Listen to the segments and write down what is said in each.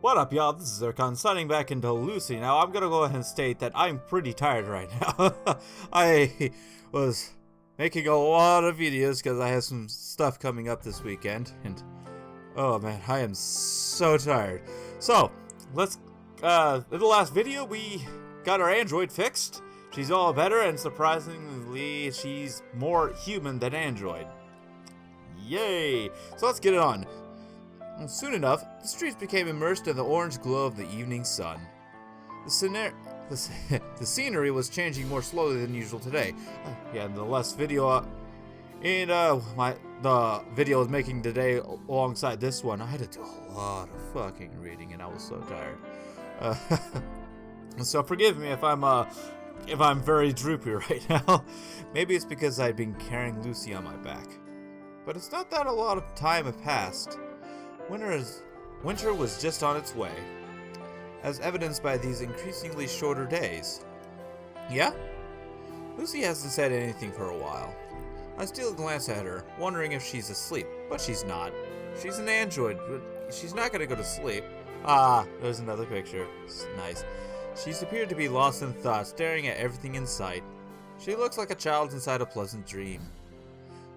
What up, y'all? This is Zircon signing back into Lucy. Now, I'm gonna go ahead and state that I'm pretty tired right now. I was making a lot of videos because I have some stuff coming up this weekend, and oh man, I am so tired. So, let's, in the last video, we got our android fixed. She's all better, and surprisingly, she's more human than android. Yay! So let's get it on. Soon enough, the streets became immersed in the orange glow of the evening sun. The scenery was changing more slowly than usual today. Yeah, in the last video, the video I was making today alongside this one, I had to do a lot of fucking reading, and I was so tired. So forgive me if I'm very droopy right now. Maybe it's because I've been carrying Lucy on my back. But it's not that a lot of time had passed. Winter was just on its way, as evidenced by these increasingly shorter days. Yeah? Lucy hasn't said anything for a while. I steal a glance at her, wondering if she's asleep, but she's not. She's an android, but she's not gonna go to sleep. Ah, there's another picture. It's nice. She's appeared to be lost in thought, staring at everything in sight. She looks like a child inside a pleasant dream.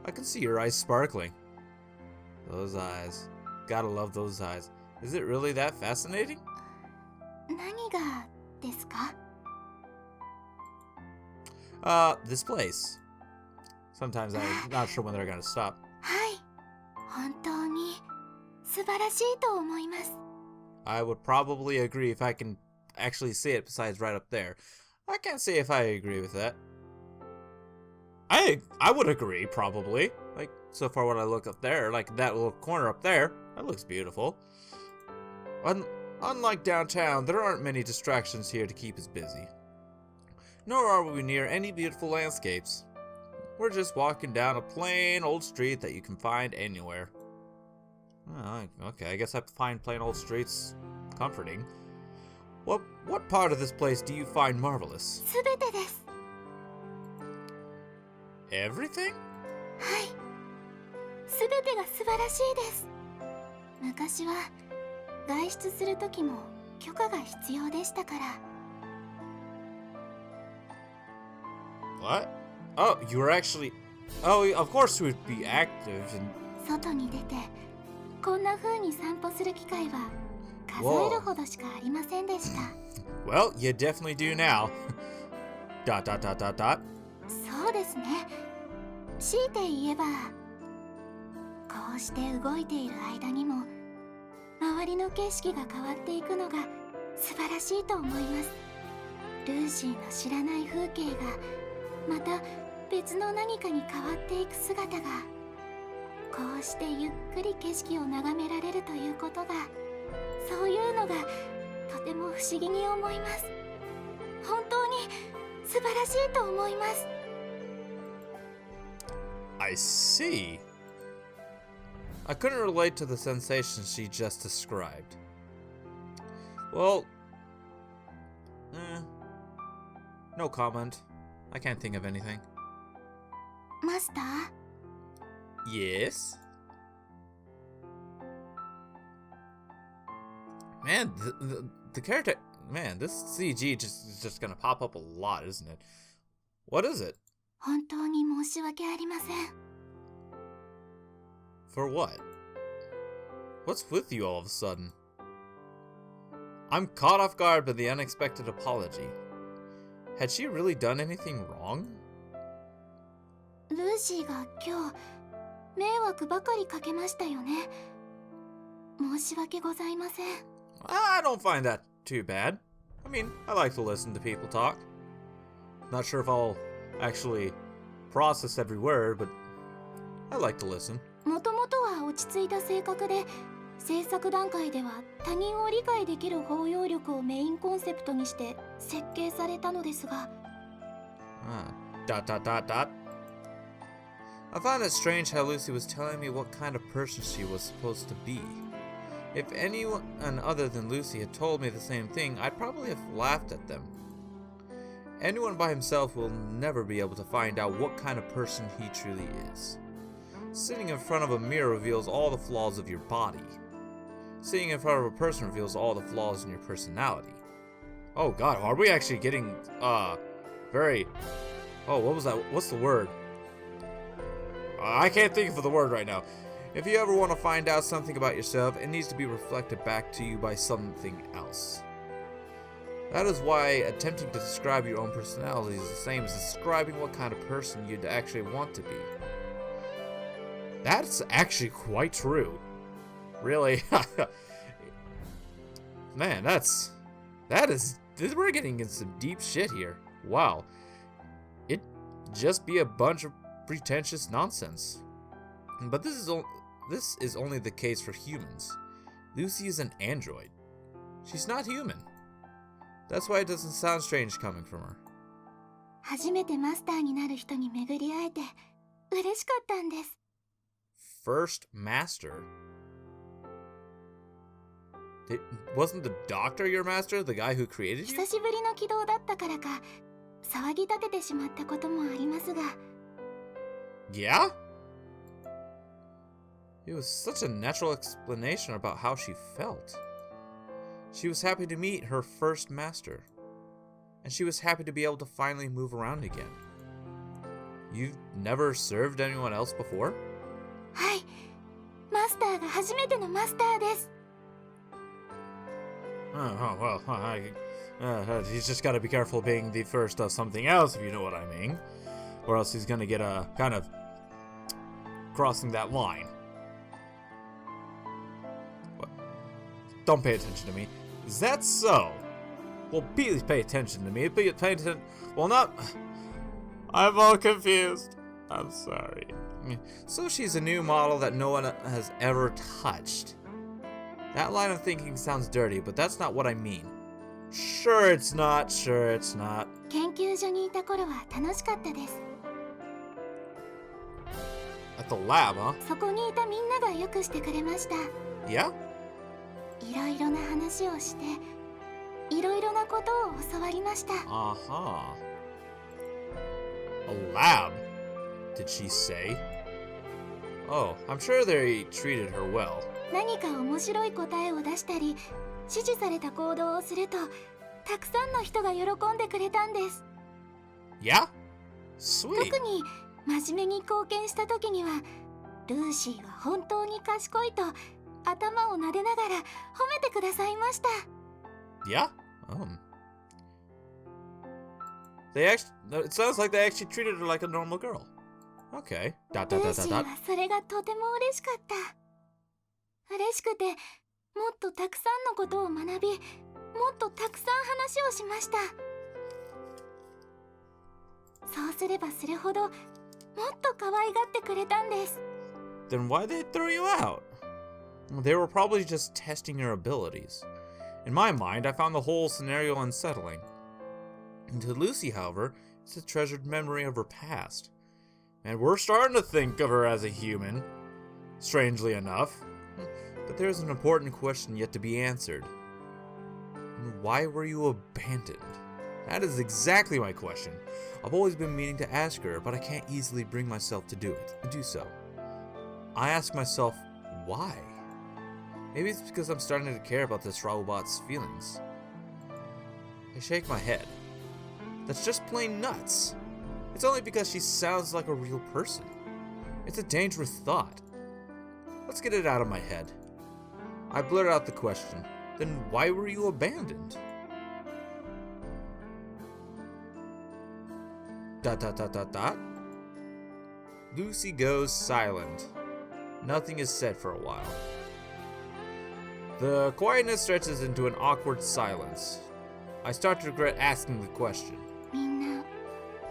I can see her eyes sparkling. Those eyes. Gotta love those eyes. Is it really that fascinating? 何がですか? This place. Sometimes I'm not sure when they're gonna stop. はい、本当に素晴らしいと思います。 I would probably agree if I can actually see it besides right up there. I can't say if I agree with that. I would agree, probably. Like, so far when I look up there, like that little corner up there, that looks beautiful. Unlike downtown, there aren't many distractions here to keep us busy. Nor are we near any beautiful landscapes. We're just walking down a plain old street that you can find anywhere. Oh, okay, I guess I find plain old streets comforting. What part of this place do you find marvelous? すべてです。 Everything? はい。すべてが素晴らしいです。昔は外出するときも許可が必要でしたから。 What? Oh, you were actually... Oh, of course you would be active and... 外に出てこんな風に散歩する機会は数えるほどしかありませんでした。 Well, you definitely do now. ... そうですね。強いて言えば、こうして動いている間にも周りの景色が変わっていくのが素晴らしいと思います。ルーシーの知らない風景がまた別の何かに変わっていく姿が、こうしてゆっくり景色を眺められるということが、そういうのがとても不思議に思います。本当に素晴らしいと思います。 I see. I couldn't relate to the sensation she just described. Well... no comment. I can't think of anything. マスター? Yes? Man, the character... Man, this CG is just gonna pop up a lot, isn't it? What is it? 本当に申し訳ありません。 For what? What's with you all of a sudden? I'm caught off guard by the unexpected apology. Had she really done anything wrong? ルーシーが今日迷惑ばかりかけましたよね。申し訳ございません。 I don't find that too bad. I mean, I like to listen to people talk. Not sure if I'll actually process every word, but I like to listen. もともとは落ち着いた性格で、制作段階では他人を理解できる包容力をメインコンセプトにして設計されたのですが。I found it strange how Lucy was telling me what kind of person she was supposed to be. If anyone other than Lucy had told me the same thing, I'd probably have laughed at them. Anyone by himself will never be able to find out what kind of person he truly is. Sitting in front of a mirror reveals all the flaws of your body. Seeing in front of a person reveals all the flaws in your personality. Oh god, are we actually getting, very... Oh, what was that? What's the word? I can't think of the word right now. If you ever want to find out something about yourself, it needs to be reflected back to you by something else. That is why attempting to describe your own personality is the same as describing what kind of person you'd actually want to be. That's actually quite true. Really? Man, we're getting in some deep shit here. Wow. It'd just be a bunch of pretentious nonsense. But this is only the case for humans. Lucy is an android. She's not human. That's why it doesn't sound strange coming from her. 初めてマスターになる人に巡り会えて嬉しかったんです。First master? Wasn't the doctor your master? The guy who created you? 久しぶりの起動だったからか騒ぎ立ててしまったこともありますが。Yeah? It was such a natural explanation about how she felt. She was happy to meet her first master. And she was happy to be able to finally move around again. You've never served anyone else before? はい。マスターが初めてのマスターです。Well, he's just gotta be careful being the first of something else, if you know what I mean. Or else he's gonna get kind of crossing that line. What? Don't pay attention to me. Is that so? Well, please pay attention to me. Pay attention. Well, not... I'm all confused. I'm sorry. So she's a new model that no one has ever touched. That line of thinking sounds dirty, but that's not what I mean. Sure it's not, sure it's not. 研究所にいた頃は楽しかったです。At the lab, huh? そこにいたみんながよくしてくれました。Yeah? いろいろな話をして、いろいろなことを教わりました。Uh-huh. A lab? Did she say? Oh, I'm sure they treated her well. 何か面白い答えを出したり、指示された行動をすると、たくさんの人が喜んでくれたんです。Yeah? Sweet. 特に真面目に貢献した時には、ルーシーは本当に賢いと頭を撫でながら褒めてくださいました。Yeah? It sounds like they actually treated her like a normal girl. Okay. ルーシーはそれがとても嬉しかった。嬉しくて、もっとたくさんのことを学び、もっとたくさん話をしました。そうすればするほど、もっと可愛がってくれたんです。Then why'd they throw you out? They were probably just testing your abilities. In my mind, I found the whole scenario unsettling. And to Lucy, however, it's a treasured memory of her past. And we're starting to think of her as a human, strangely enough. But there's an important question yet to be answered. Why were you abandoned? That is exactly my question. I've always been meaning to ask her, but I can't easily bring myself to do so. I ask myself, why? Maybe it's because I'm starting to care about this robot's feelings. I shake my head. That's just plain nuts. It's only because she sounds like a real person. It's a dangerous thought. Let's get it out of my head. I blurt out the question. Then why were you abandoned? ... Lucy goes silent. Nothing is said for a while. The quietness stretches into an awkward silence. I start to regret asking the question. みんな、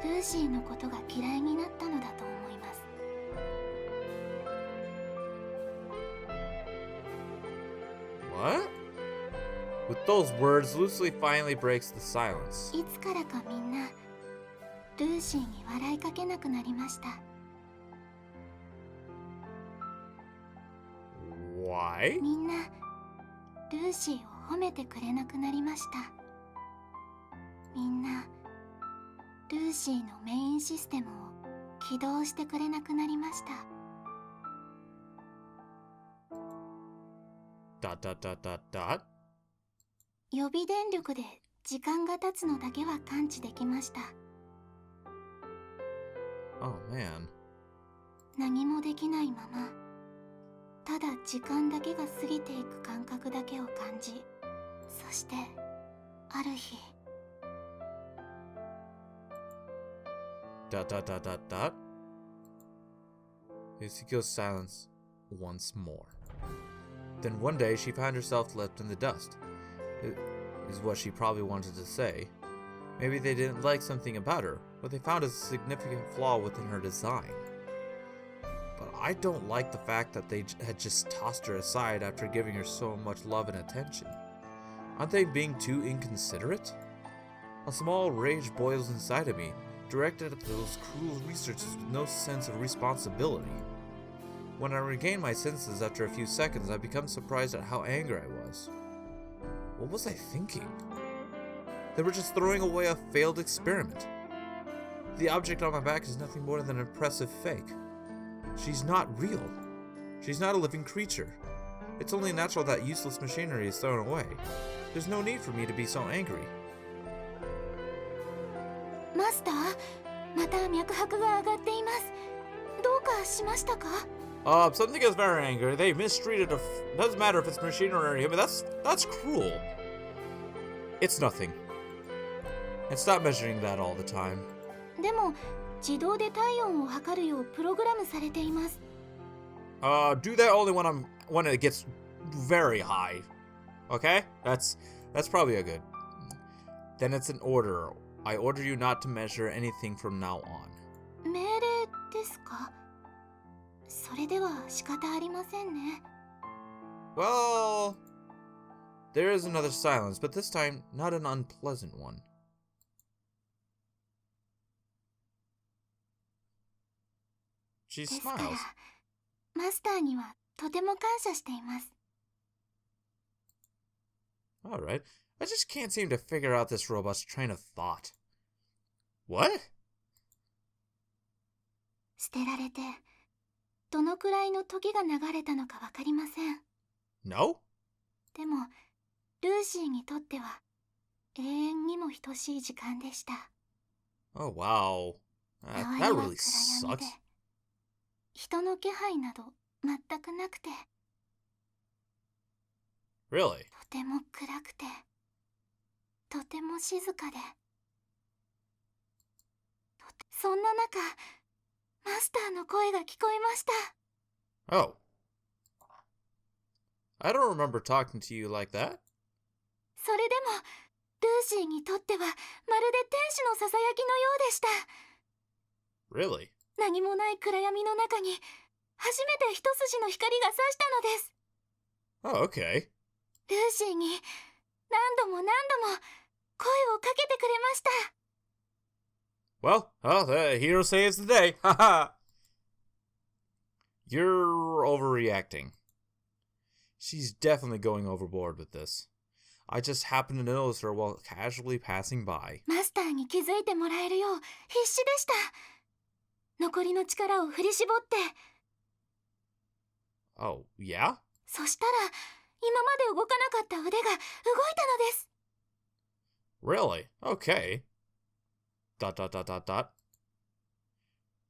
ルーシーのことが嫌いになったのだと思います。What? With those words, Lucy finally breaks the silence. いつからかみんな、ルーシーに笑いかけなくなりました。Why? みんな、ルーシーを褒めてくれなくなりました。みんな、ルーシーのメインシステムを起動してくれなくなりました。Dot dot dot dot dot. 予備電力で時間が経つのだけは感知できました。 Oh man. 何もできないまま、ただ時間だけが過ぎていく感覚だけを感じ、そしてある日、 Dot dot dot dot dot. Yasuko's silence once more. Then one day she found herself left in the dust. It is what she probably wanted to say. Maybe they didn't like something about her, but they found a significant flaw within her design. But I don't like the fact that they had just tossed her aside after giving her so much love and attention. Aren't they being too inconsiderate? A small rage boils inside of me, directed at those cruel researchers with no sense of responsibility. When I regain my senses after a few seconds, I become surprised at how angry I was. What was I thinking? They were just throwing away a failed experiment. The object on my back is nothing more than an impressive fake. She's not real. She's not a living creature. It's only natural that useless machinery is thrown away. There's no need for me to be so angry. マスター、また脈拍が上がっています。どうかしましたか? Something is very angry. They mistreated a doesn't matter if it's machinery or human. That's cruel. It's nothing. And stop measuring that all the time. でも自動で体温を測るようプログラムされています。 Do that only when it gets very high. Okay? That's probably a good. Then it's an order. I order you not to measure anything from now on. 命令ですか? それでは仕方ありませんね。 Well, there is another silence, but this time not an unpleasant one. She ですから smiles. マスターにはとても感謝しています。 Alright. I just can't seem to figure out this robot's train of thought. What? 捨てられてどのくらいの時が流れたのかわかりません。 No? でもルーシーにとっては永遠にも等しい時間でした。 Oh, wow. 周 That りは really 暗闇 sucks. で人の気配など全くなくて、 Really? とても暗くてとても静かで、そんな中マスターの声が聞こえました。 Oh. I don't remember talking to you like that. それでもルーシーにとってはまるで天使のささやきのようでした。 Really? 何もない暗闇の中に初めて一筋の光が差したのです。 Oh, okay. ルーシーに何度も何度も声をかけてくれました。 Well, the hero saves the day. Haha. You're overreacting. She's definitely going overboard with this. I just happened to notice her while casually passing by. マスターに気づいてもらえるよう必死でした。残りの力を振り絞って、 Oh, yeah? そしたら今まで動かなかった腕が動いたのです。 Really? Okay. Dot dot dot dot dot.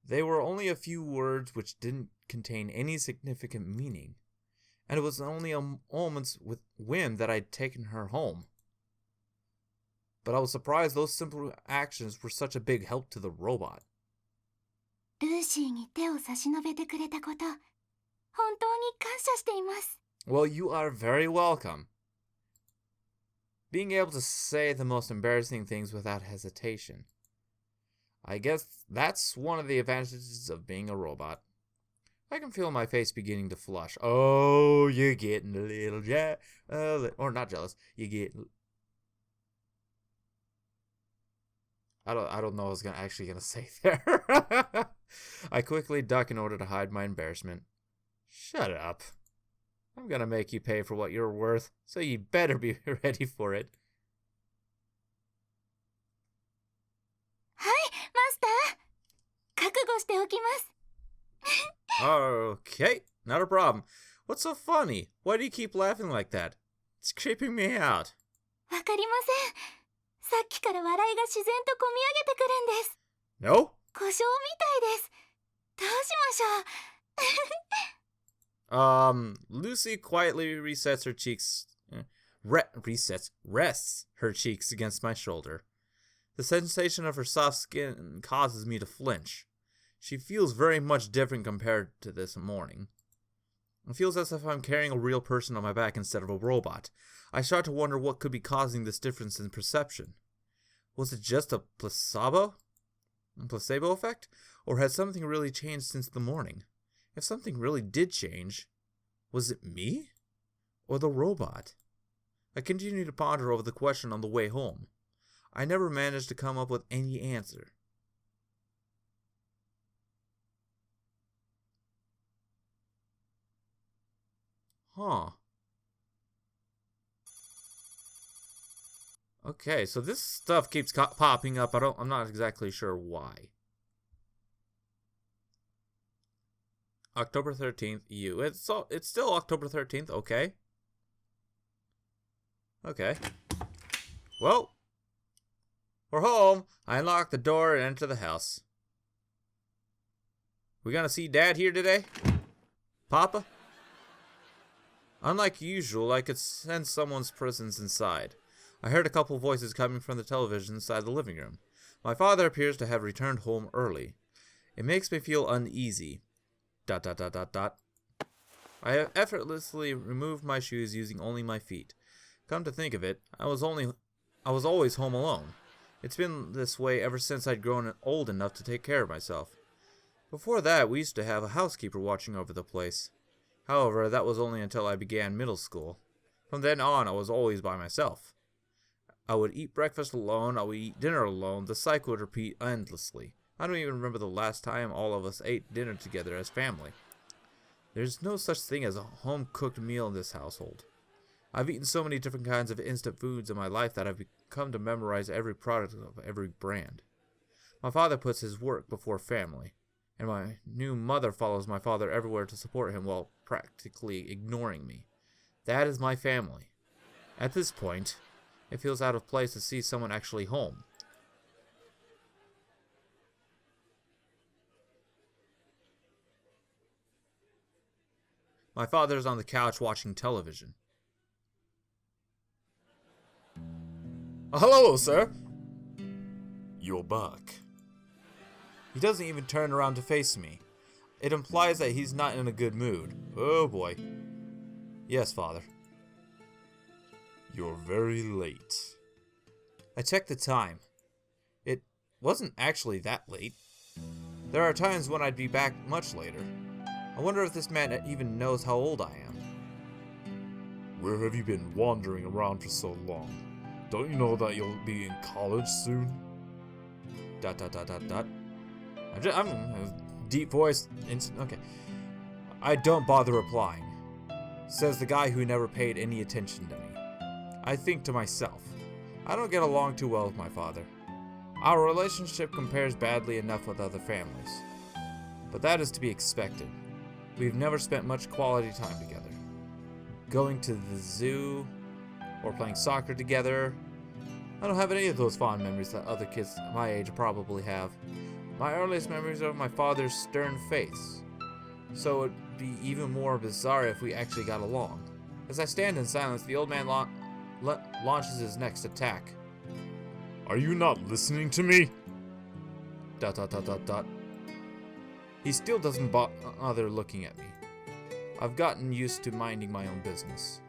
They were only a few words which didn't contain any significant meaning, and it was only a moment's whim that I'd taken her home. But I was surprised those simple actions were such a big help to the robot. ルーシーに手を差し伸べてくれたこと、本当に感謝しています。 Well, you are very welcome. Being able to say the most embarrassing things without hesitation. I guess that's one of the advantages of being a robot. I can feel my face beginning to flush. Oh, you're getting a little or not jealous. You get. I don't know what I was actually gonna say there. I quickly duck in order to hide my embarrassment. Shut up. I'm gonna make you pay for what you're worth, so you better be ready for it. はい、マスター。覚悟しておきます。 Okay, not a problem. What's so funny? Why do you keep laughing like that? It's creeping me out. わかりません。さっきから笑いが自然とこみ上げてくるんです。 No? 故障みたいです。どうしましょう。Lucy quietly resets her cheeks. Rests her cheeks against my shoulder. The sensation of her soft skin causes me to flinch. She feels very much different compared to this morning. It feels as if I'm carrying a real person on my back instead of a robot. I start to wonder what could be causing this difference in perception. Was it just a placebo effect? Or has something really changed since the morning? If something really did change, was it me? Or the robot? I continue to ponder over the question on the way home. I never managed to come up with any answer. Huh. Okay, so this stuff keeps popping up. I'm not exactly sure why. October 13th, EU. It's still October 13th, okay. Okay. Well, we're home. I unlock the door and enter the house. We gonna see Dad here today? Papa? Unlike usual, I could sense someone's presence inside. I heard a couple voices coming from the television inside the living room. My father appears to have returned home early. It makes me feel uneasy. ... I have effortlessly removed my shoes using only my feet. Come to think of it, I was always home alone. It's been this way ever since I'd grown old enough to take care of myself. Before that, we used to have a housekeeper watching over the place. However, that was only until I began middle school. From then on, I was always by myself. I would eat breakfast alone, I would eat dinner alone, the cycle would repeat endlessly. I don't even remember the last time all of us ate dinner together as family. There's no such thing as a home-cooked meal in this household. I've eaten so many different kinds of instant foods in my life that I've come to memorize every product of every brand. My father puts his work before family, and my new mother follows my father everywhere to support him while practically ignoring me. That is my family. At this point, it feels out of place to see someone actually home. My father's on the couch watching television. Hello, sir. You're back. He doesn't even turn around to face me. It implies that he's not in a good mood. Oh boy. Yes, father. You're very late. I checked the time. It wasn't actually that late. There are times when I'd be back much later. I wonder if this man even knows how old I am. Where have you been wandering around for so long? Don't you know that you'll be in college soon? ... I'm a deep voice. Okay. I don't bother replying, says the guy who never paid any attention to me. I think to myself, I don't get along too well with my father. Our relationship compares badly enough with other families, but that is to be expected. We've never spent much quality time together. Going to the zoo or playing soccer together. I don't have any of those fond memories that other kids my age probably have. My earliest memories are of my father's stern face, so it'd be even more bizarre if we actually got along. As I stand in silence, the old man launches his next attack. Are you not listening to me? ... He still doesn't bother looking at me. I've gotten used to minding my own business.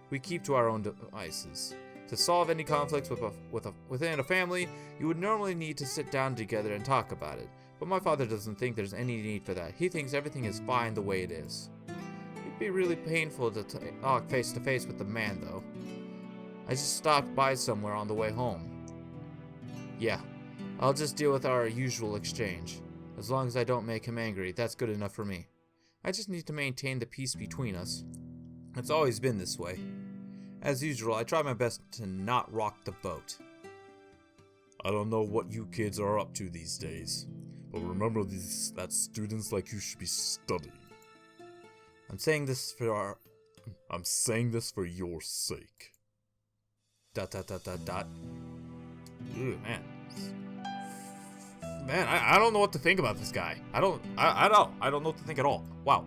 We keep to our own devices. To solve any conflicts within a family, you would normally need to sit down together and talk about it. But my father doesn't think there's any need for that. He thinks everything is fine the way it is. It'd be really painful to talk face to face with the man, though. I just stopped by somewhere on the way home. Yeah, I'll just deal with our usual exchange. As long as I don't make him angry, that's good enough for me. I just need to maintain the peace between us. It's always been this way. As usual, I try my best to not rock the boat. I don't know what you kids are up to these days, but remember that students like you should be studying. I'm saying this for your sake. ... Ooh, man. Man, I don't know what to think about this guy. I don't know what to think at all. Wow.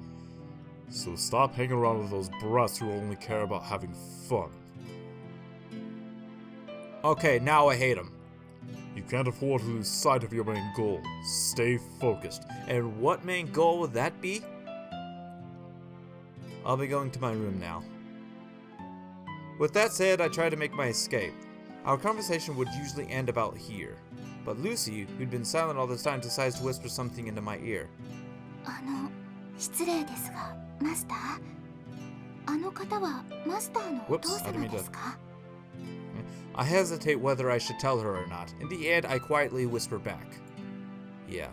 So stop hanging around with those brats who only care about having fun. Okay, now I hate him. You can't afford to lose sight of your main goal. Stay focused. And what main goal would that be? I'll be going to my room now. With that said, I tried to make my escape. Our conversation would usually end about here. But Lucy, who'd been silent all this time, decides to whisper something into my ear. 失礼ですが、マスター。あの方はマスターのお父様ですか？ I hesitate whether I should tell her or not. In the end, I quietly whisper back. Yeah.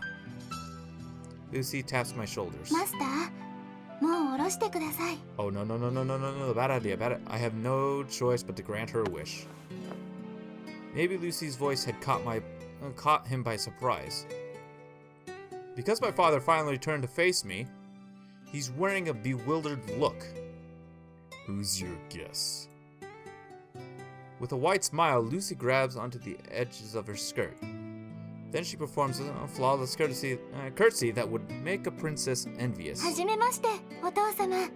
Lucy taps my shoulders. マスター、もう下ろしてください。 Oh, no. Bad idea. I have no choice but to grant her a wish. Maybe Lucy's voice had caught him by surprise. Because my father finally turned to face me, he's wearing a bewildered look. Who's your guess? With a white smile, Lucy grabs onto the edges of her skirt. Then she performs a flawless curtsy that would make a princess envious. はじめまして、お父様。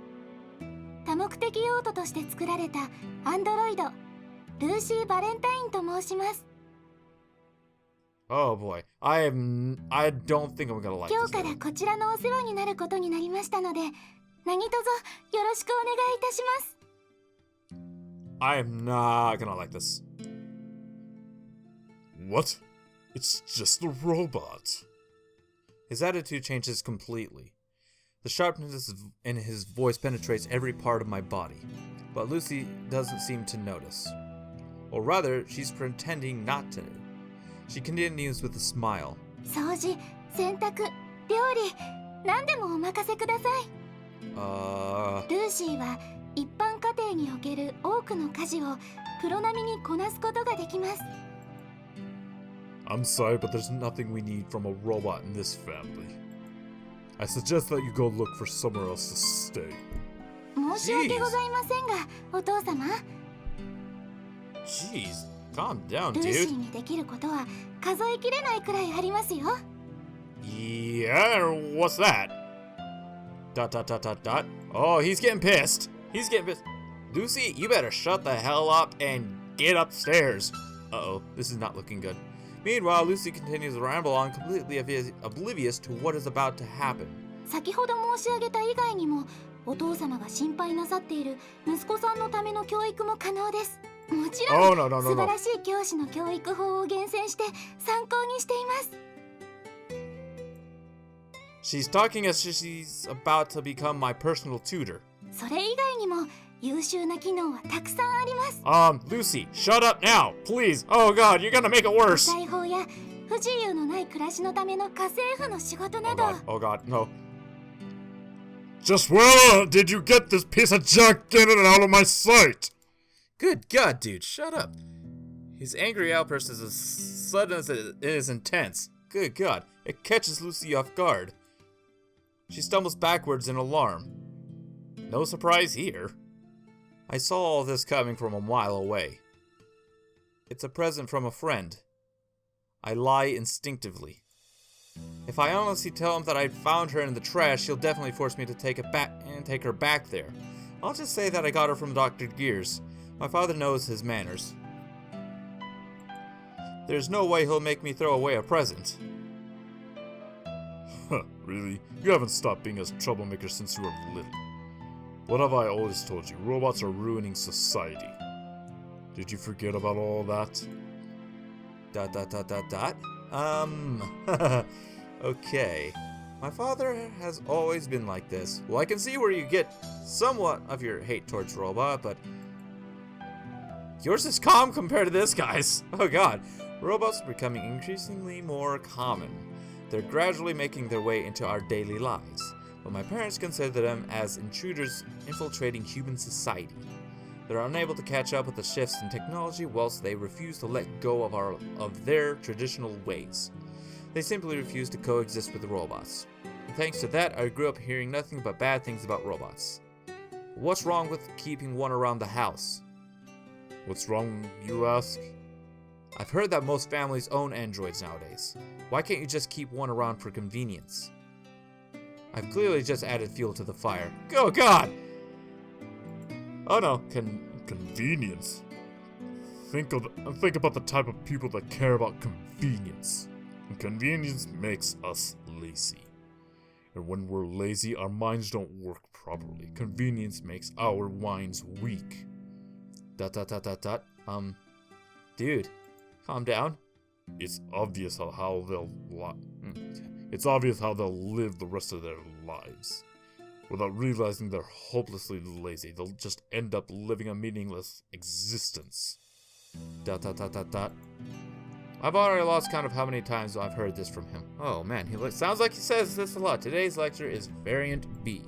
多目的用途として作られたアンドロイド、ルーシー・バレンタインと申します。 Oh boy, I don't think I'm gonna like this. 今日からこちらのお世話になることになりましたので、何卒よろしくお願いいたします。 I am not gonna like this. What? It's just a robot. His attitude changes completely. The sharpness in his voice penetrates every part of my body, but Lucy doesn't seem to notice. Or rather, she's pretending not to. She continues with a smile. 掃除、洗濯、料理、何でもお任せください。ルーシーは一般家庭における多くの家事をプロ並みにこなすことができます。 I'm sorry, but there's nothing we need from a robot in this family. I suggest that you go look for somewhere else to stay. 申し訳ございませんが、お父様。 Jeez, calm down, ルーシ dude. ーにできることは数えきれないくらいありますよ。 Yeah, what's that? ... Oh, he's getting pissed. Lucy, you better shut the hell up and get upstairs. Uh-oh, this is not looking good. Meanwhile, Lucy continues to ramble on, completely oblivious to what is about to happen. 先ほど申し上げた以外にも、お父様が心配なさっている息子さんのための教育も可能です。もちろん、素晴らしい教師の教育法を厳選して参考にしています。 She's talking as she's about to become my personal tutor. それ以外にも優秀な機能はたくさんあります。Lucy, shut up now, please. Oh God, you're gonna make it worse. 裁縫や不自由のない暮らしのための家政婦の仕事など。Oh God, no. Just where did you get this piece of junk? Get it out of my sight! Good God, dude, shut up. His angry outburst is as sudden as it is intense. Good God, it catches Lucy off guard. She stumbles backwards in alarm. No surprise here. I saw all this coming from a mile away. It's a present from a friend. I lie instinctively. If I honestly tell him that I found her in the trash, he'll definitely force me to take her back there. I'll just say that I got her from Dr. Gears. My father knows his manners. There's no way he'll make me throw away a present. Really? You haven't stopped being a troublemaker since you were little. What have I always told you? Robots are ruining society. Did you forget about all that? ... Okay. My father has always been like this. Well, I can see where you get somewhat of your hate towards robot, but yours is calm compared to this guy's. Oh God. Robots are becoming increasingly more common. They're gradually making their way into our daily lives, but my parents consider them as intruders infiltrating human society. They're unable to catch up with the shifts in technology whilst they refuse to let go of their traditional ways. They simply refuse to coexist with the robots. thanks to that, I grew up hearing nothing but bad things about robots. What's wrong with keeping one around the house? What's wrong, you ask? I've heard that most families own androids nowadays. Why can't you just keep one around for convenience? I've clearly just added fuel to the fire. Oh god! Oh no. Convenience? Think about the type of people that care about convenience. And convenience makes us lazy. And when we're lazy, our minds don't work properly. Convenience makes our minds weak. Dude, calm down. It's obvious how they'll live the rest of their lives. Without realizing they're hopelessly lazy, they'll just end up living a meaningless existence. I've already lost count of how many times I've heard this from him. Oh man, sounds like he says this a lot. Today's lecture is Variant B.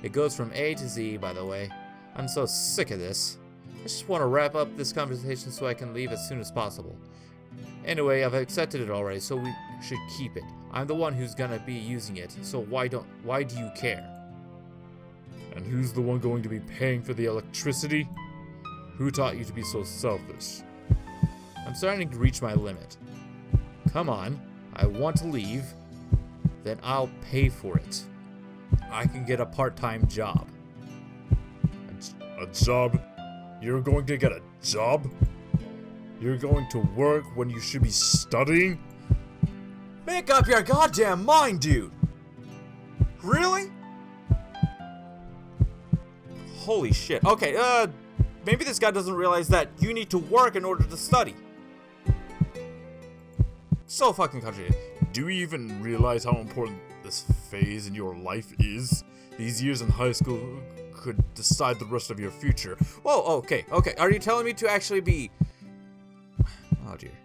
It goes from A to Z, by the way. I'm so sick of this. I just want to wrap up this conversation so I can leave as soon as possible. Anyway, I've accepted it already, so we should keep it. I'm the one who's gonna be using it, so why do you care? And who's the one going to be paying for the electricity? Who taught you to be so selfish? I'm starting to reach my limit. Come on, I want to leave. Then I'll pay for it. I can get a part-time job. A job? You're going to get a job? You're going to work when you should be studying? Make up your goddamn mind, dude! Really? Holy shit. Okay, maybe this guy doesn't realize that you need to work in order to study. So fucking contradictory. Do you even realize how important this phase in your life is? These years in high school could decide the rest of your future. Whoa, okay. Are you telling me to actually be... Oh dear.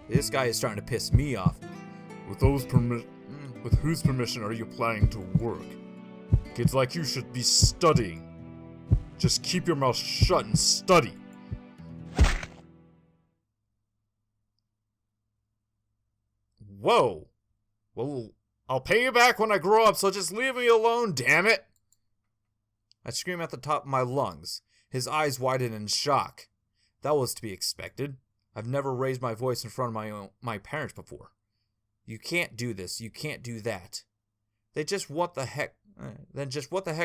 This guy is starting to piss me off. With whose permission are you planning to work? Kids like you should be studying. Just keep your mouth shut and study. Whoa. Well, I'll pay you back when I grow up, so just leave me alone, damn it! I scream at the top of my lungs. His eyes widen in shock. That was to be expected. I've never raised my voice in front of my parents before. You can't do this. You can't do that. Then just what the heck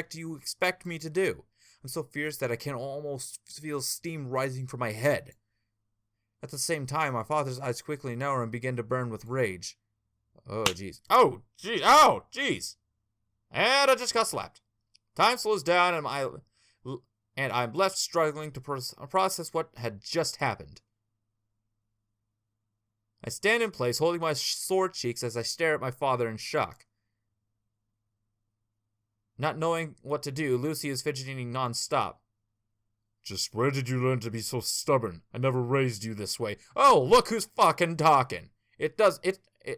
do you expect me to do? I'm so fierce that I can almost feel steam rising from my head. At the same time, my father's eyes quickly narrow and begin to burn with rage. Oh, jeez. Oh, jeez. Oh, jeez. And I just got slapped. Time slows down and I'm left struggling to process what had just happened. I stand in place, holding my sore cheeks as I stare at my father in shock. Not knowing what to do, Lucy is fidgeting non-stop. Just where did you learn to be so stubborn? I never raised you this way. Oh, look who's fucking talking.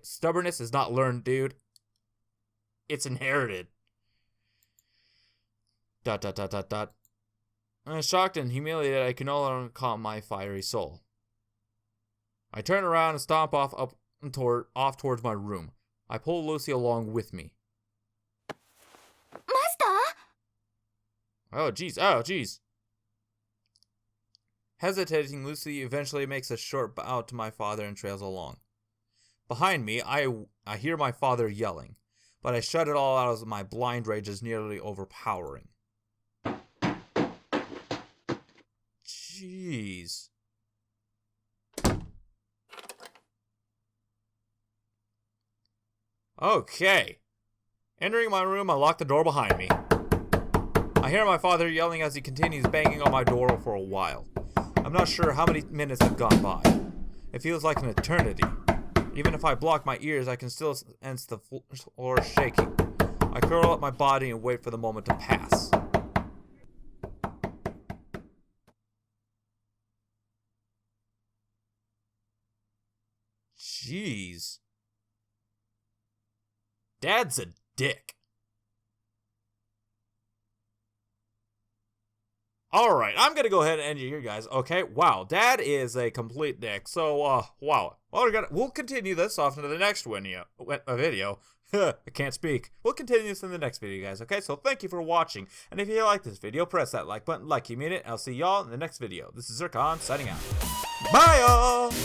Stubbornness is not learned, dude. It's inherited. ... I'm shocked and humiliated I can no longer calm my fiery soul. I turn around and stomp off towards my room. I pull Lucy along with me. Master? Oh, jeez. Hesitating, Lucy eventually makes a short bow to my father and trails along. Behind me, I hear my father yelling, but I shut it all out as my blind rage is nearly overpowering. Jeez. Okay. Entering my room, I lock the door behind me. I hear my father yelling as he continues banging on my door for a while. I'm not sure how many minutes have gone by. It feels like an eternity. Even if I block my ears, I can still sense the floor shaking. I curl up my body and wait for the moment to pass. Jeez. Dad's a dick. Alright, I'm gonna go ahead and end it here, guys. Okay, wow, Dad is a complete dick. So, wow. Well, we'll continue this off into the next video. I can't speak. We'll continue this in the next video, guys, okay? So thank you for watching. And if you like this video, press that like button like you mean it. I'll see y'all in the next video. This is Zircon signing out. Bye, y'all!